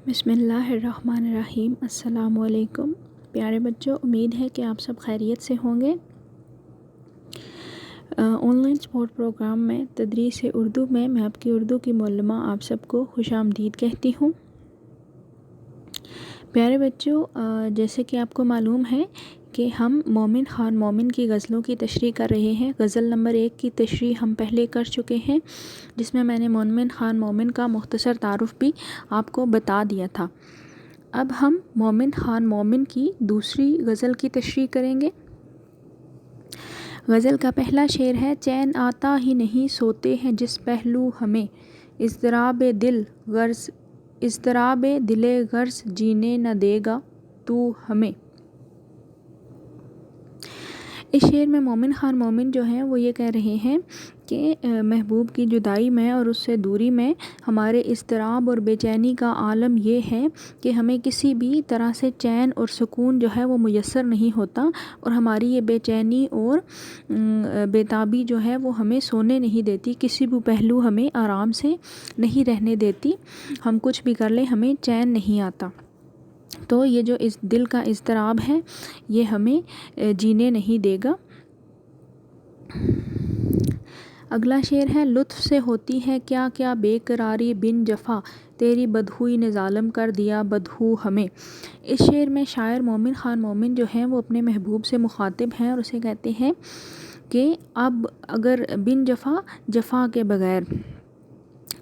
بسم اللہ الرحمن الرحیم۔ السلام علیکم پیارے بچوں، امید ہے کہ آپ سب خیریت سے ہوں گے۔ آن لائن سپورٹ پروگرام میں تدریس اردو میں آپ کی اردو کی معلمہ آپ سب کو خوش آمدید کہتی ہوں۔ پیارے بچوں، جیسے کہ آپ کو معلوم ہے کہ ہم مومن خان مومن کی غزلوں کی تشریح کر رہے ہیں۔ غزل نمبر 1 کی تشریح ہم پہلے کر چکے ہیں، جس میں نے مومن خان مومن کا مختصر تعارف بھی آپ کو بتا دیا تھا۔ اب ہم مومن خان مومن کی دوسری غزل کی تشریح کریں گے۔ غزل کا پہلا شعر ہے: چین آتا ہی نہیں سوتے ہیں جس پہلو ہمیں، اضطراب دل غرض جینے نہ دے گا تو ہمیں۔ اس شعر میں مومن خان مومن جو ہیں وہ یہ کہہ رہے ہیں کہ محبوب کی جدائی میں اور اس سے دوری میں ہمارے اضطراب اور بے چینی کا عالم یہ ہے کہ ہمیں کسی بھی طرح سے چین اور سکون جو ہے وہ میسر نہیں ہوتا، اور ہماری یہ بے چینی اور بے تابی جو ہے وہ ہمیں سونے نہیں دیتی، کسی بھی پہلو ہمیں آرام سے نہیں رہنے دیتی۔ ہم کچھ بھی کر لیں ہمیں چین نہیں آتا، تو یہ جو اس دل کا اضطراب ہے یہ ہمیں جینے نہیں دے گا۔ اگلا شعر ہے: لطف سے ہوتی ہے کیا کیا بے قراری بن جفا، تیری بدخوئی نے ظالم کر دیا بدخو ہمیں۔ اس شعر میں شاعر مومن خان مومن جو ہیں وہ اپنے محبوب سے مخاطب ہیں اور اسے کہتے ہیں کہ اب اگر بن جفا، جفا کے بغیر،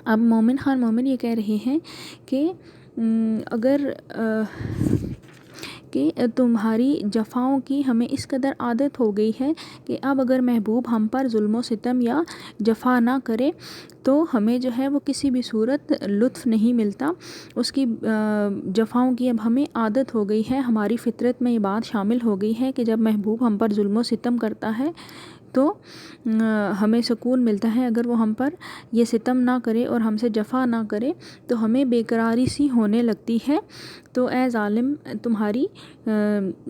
اب مومن خان مومن یہ کہہ رہے ہیں کہ اگر کہ تمہاری جفاؤں کی ہمیں اس قدر عادت ہو گئی ہے کہ اب اگر محبوب ہم پر ظلم و ستم یا جفا نہ کرے تو ہمیں جو ہے وہ کسی بھی صورت لطف نہیں ملتا۔ اس کی جفاؤں کی اب ہمیں عادت ہو گئی ہے، ہماری فطرت میں یہ بات شامل ہو گئی ہے کہ جب محبوب ہم پر ظلم و ستم کرتا ہے تو ہمیں سکون ملتا ہے، اگر وہ ہم پر یہ ستم نہ کرے اور ہم سے جفا نہ کرے تو ہمیں بے قراری سی ہونے لگتی ہے۔ تو اے ظالم، تمہاری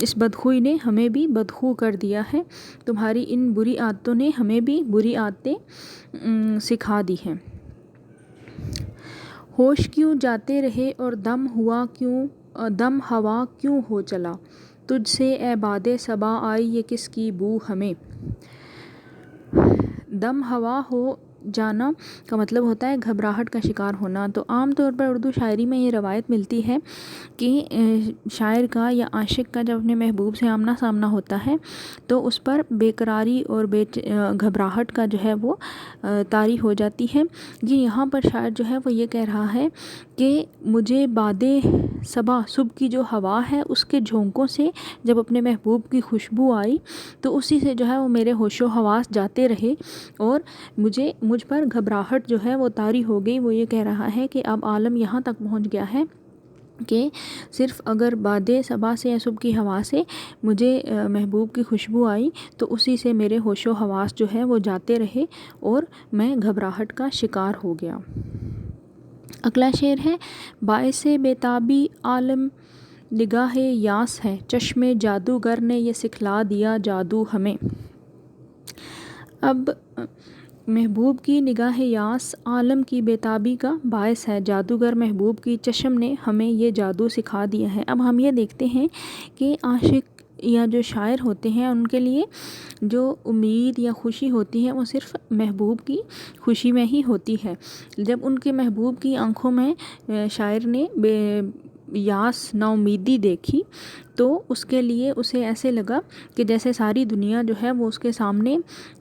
اس بدخوئی نے ہمیں بھی بدخو کر دیا ہے، تمہاری ان بری عادتوں نے ہمیں بھی بری عادتیں سکھا دی ہیں۔ ہوش کیوں جاتے رہے اور دم ہوا کیوں ہو چلا، تجھ سے اے باد صبا آئی یہ کس کی بو ہمیں۔ دم ہوا ہو جانا کا مطلب ہوتا ہے گھبراہٹ کا شکار ہونا۔ تو عام طور پر اردو شاعری میں یہ روایت ملتی ہے کہ شاعر کا یا عاشق کا جب اپنے محبوب سے آمنا سامنا ہوتا ہے تو اس پر بے قراری اور گھبراہٹ کا جو ہے وہ طاری ہو جاتی ہے۔ جی یہاں پر شاعر جو ہے وہ یہ کہہ رہا ہے کہ مجھے باد صبا، صبح کی جو ہوا ہے اس کے جھونکوں سے جب اپنے محبوب کی خوشبو آئی تو اسی سے جو ہے وہ میرے ہوش و حواس جاتے رہے اور مجھ پر گھبراہٹ جو ہے وہ طاری ہو گئی۔ وہ یہ کہہ رہا ہے کہ اب عالم یہاں تک پہنچ گیا ہے کہ صرف اگر باد صبا سے یا صبح کی ہوا سے مجھے محبوب کی خوشبو آئی تو اسی سے میرے ہوش و حواس جو ہے وہ جاتے رہے اور میں گھبراہٹ کا شکار ہو گیا۔ اگلا شعر ہے: باعث بے تابی عالم نگاہ یاس ہے، چشم جادوگر نے یہ سکھلا دیا جادو ہمیں۔ اب محبوب کی نگاہ یاس عالم کی بے تابی کا باعث ہے، جادوگر محبوب کی چشم نے ہمیں یہ جادو سکھا دیا ہے۔ اب ہم یہ دیکھتے ہیں کہ عاشق یا جو شاعر ہوتے ہیں ان کے لیے جو امید یا خوشی ہوتی ہے وہ صرف محبوب کی خوشی میں ہی ہوتی ہے۔ جب ان کے محبوب کی آنکھوں میں شاعر نے یاس نا امیدی دیکھی تو اس کے لیے اسے ایسے لگا کہ جیسے ساری دنیا جو ہے وہ اس کے سامنے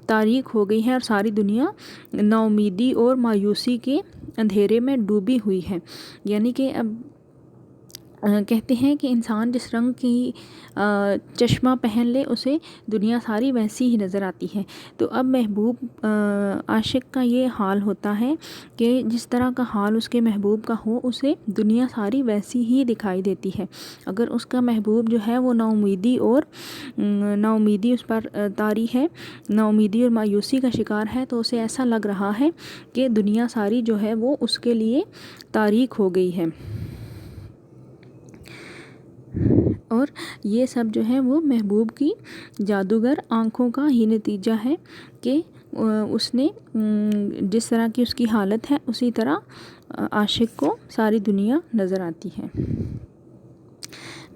تاریک ہو گئی ہے اور ساری دنیا نا امیدی اور مایوسی کے اندھیرے میں ڈوبی ہوئی ہے۔ یعنی کہ اب کہتے ہیں کہ انسان جس رنگ کی چشمہ پہن لے اسے دنیا ساری ویسی ہی نظر آتی ہے۔ تو اب محبوب عاشق کا یہ حال ہوتا ہے کہ جس طرح کا حال اس کے محبوب کا ہو اسے دنیا ساری ویسی ہی دکھائی دیتی ہے۔ اگر اس کا محبوب جو ہے وہ نا امیدی اس پر طاری ہے، نا امیدی اور مایوسی کا شکار ہے، تو اسے ایسا لگ رہا ہے کہ دنیا ساری جو ہے وہ اس کے لیے تاریک ہو گئی ہے۔ اور یہ سب جو ہے وہ محبوب کی جادوگر آنکھوں کا ہی نتیجہ ہے کہ اس نے جس طرح کی اس کی حالت ہے اسی طرح عاشق کو ساری دنیا نظر آتی ہے۔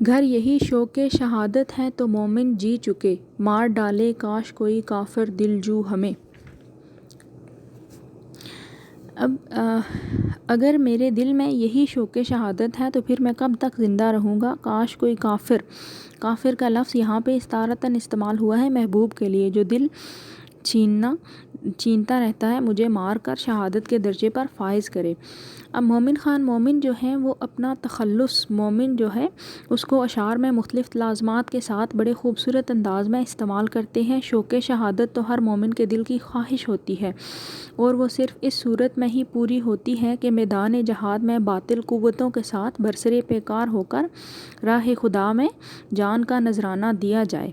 گھر یہی شوق شہادت ہے تو مومن جی چکے، مار ڈالے کاش کوئی کافر دل جو ہمیں۔ اب اگر میرے دل میں یہی شوق شہادت ہے تو پھر میں کب تک زندہ رہوں گا؟ کاش کوئی کافر کا لفظ یہاں پہ استعارتاً استعمال ہوا ہے محبوب کے لیے، جو دل چھینتا رہتا ہے مجھے مار کر شہادت کے درجے پر فائز کرے۔ اب مومن جو ہیں وہ اپنا تخلص مومن جو ہے اس کو اشعار میں مختلف لازمات کے ساتھ بڑے خوبصورت انداز میں استعمال کرتے ہیں۔ شوق شہادت تو ہر مومن کے دل کی خواہش ہوتی ہے، اور وہ صرف اس صورت میں ہی پوری ہوتی ہے کہ میدان جہاد میں باطل قوتوں کے ساتھ برسر پیکار ہو کر راہ خدا میں جان کا نذرانہ دیا جائے۔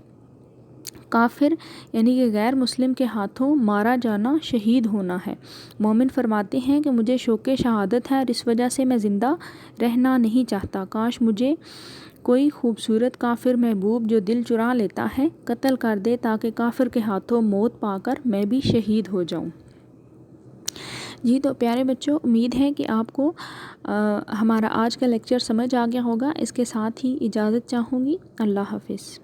کافر یعنی کہ غیر مسلم کے ہاتھوں مارا جانا شہید ہونا ہے۔ مومن فرماتے ہیں کہ مجھے شوق شہادت ہے اور اس وجہ سے میں زندہ رہنا نہیں چاہتا، کاش مجھے کوئی خوبصورت کافر محبوب جو دل چرا لیتا ہے قتل کر دے تاکہ کافر کے ہاتھوں موت پا کر میں بھی شہید ہو جاؤں۔ جی تو پیارے بچوں، امید ہے کہ آپ کو ہمارا آج کا لیکچر سمجھ آ گیا ہوگا۔ اس کے ساتھ ہی اجازت چاہوں گی۔ اللہ حافظ۔